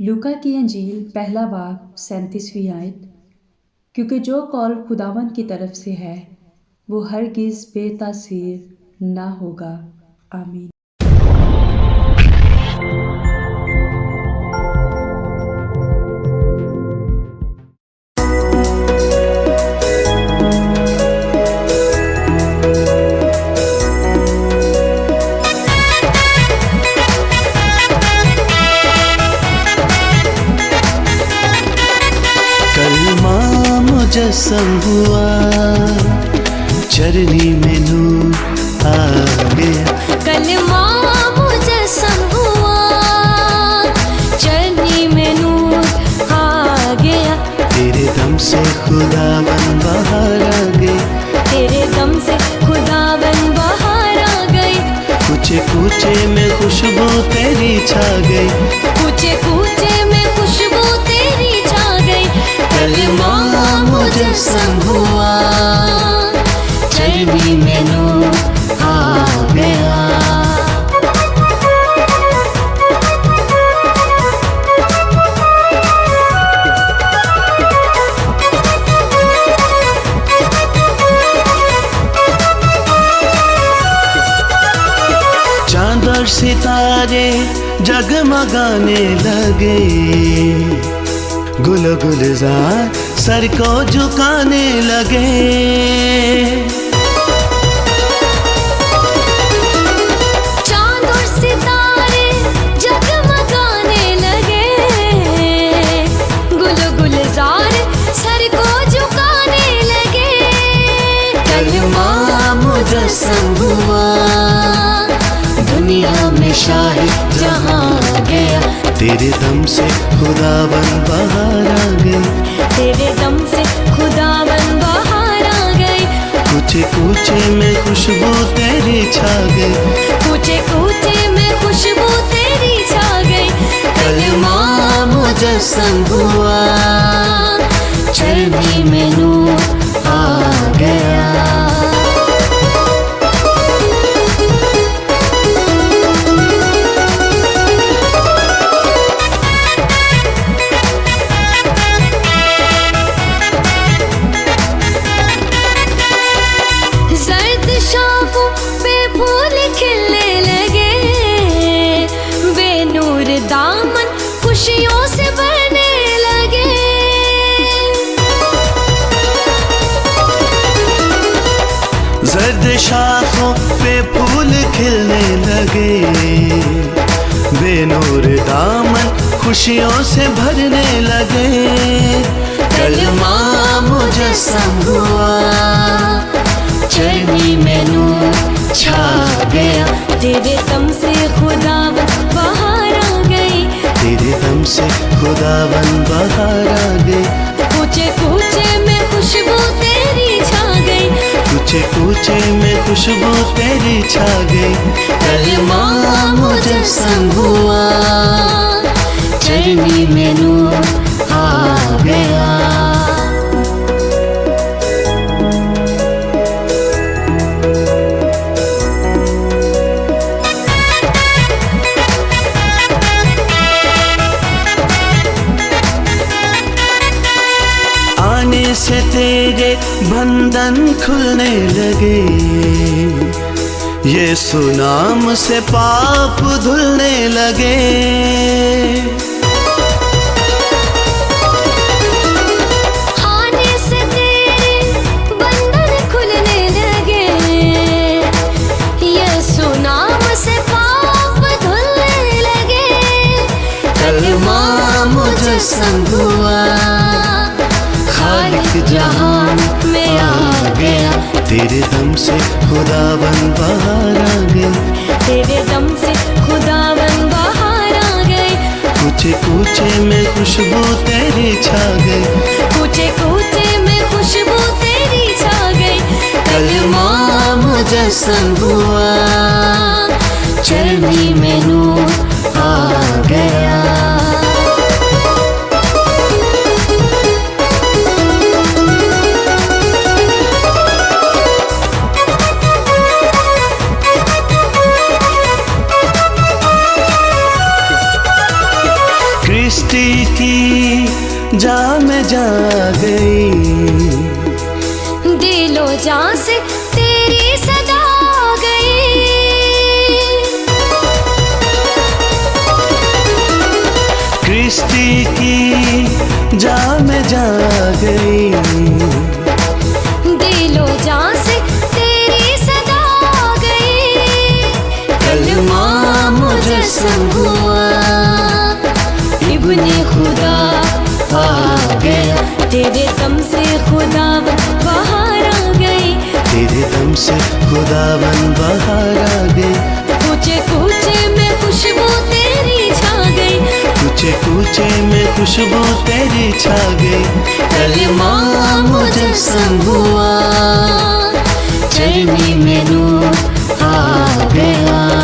लूका की अंजील पहला बाब 37वीं आयत। क्योंकि जो कौल खुदावंद की तरफ से है वो हरगिज़ बेतासीर ना होगा। आमीन। मुजस्सम हुआ चरनी में नूर आ गया। कलमा मुजस्सम हुआ चरनी में नूर आ गया। तेरे दम से खुदावन बाहर आ गई। तेरे दम से खुदावन बाहर आ गई। कूचे कूचे में खुशबू तेरी छा गई। कूचे कूचे में खुशबू तेरी छा गई। कलमा मुजस्सम हुआ चरनी में नूर आ गया। चांद और सितारे जगमगाने लगे। गुल गुलजार सर को झुकाने लगे। चांद और सितारे जगमगाने लगे। गुल गुलजार सर को झुकाने लगे। कलमा मुजस्सम हुआ दुनिया में शाहिद जहां गया। तेरे दम से खुदावन बाहर आ गई। तेरे दम से खुदावन बाहर आ गई। कूचे कूचे में खुशबू तेरी छा गई। कूचे कूचे में खुशबू तेरी छा गई। कलमा मुजस्सम हुआ चरनी में नूर आ गया। दामन खुशियों से भरने लगे। जर्द शाखों पे फूल खिलने लगे। बेनूर दामन खुशियों से भरने लगे। कलमा मुजस्सम हुआ चरनी में नूर छा गया। तेरे दम से खुदावन बाहर आ गई। तेरे दम से खुदावन बाहर आ गई। कूचे कूचे में खुशबू तेरी छा गई। कूचे कूचे में खुशबू तेरी छा गई। कलमा मुजस्सम हुआ चरनी में नूर आ गया। आने से तेरे बंधन खुलने लगे। यीशु नाम से पाप धुलने लगे। आने से तेरे बंधन खुलने लगे। यीशु नाम से पाप धुलने लगे। कलमा मुजस्सम हुआ खालिक जहान में आ गया। तेरे दम से खुदावन बाहर आ गई। तेरे दम से खुदावन बाहर आ गई। कूचे कूचे में खुशबू तेरी छा गई। कूचे कूचे में खुशबू तेरी छा गई। कलमा मुजस्सम हुआ चरनी में नूर आ गया। सृष्टि की जा में जा गई, दिलो जान से तेरी सदा गई। सृष्टि की जा में जा गई, दिलो जान से तेरी सदा गई। कलमा मुजस्सम हुआ, इब्ने खुदा आ गया, तेरे दम से खुदावन बाहर आ गई, तेरे दम से खुदावन बाहर आ गई। कूचे कूचे में खुशबू तेरी छा गई, कूचे कूचे में खुशबू तेरी छा गई। कलमा मुजस्सम हुआ, चरनी में नूर आ गया।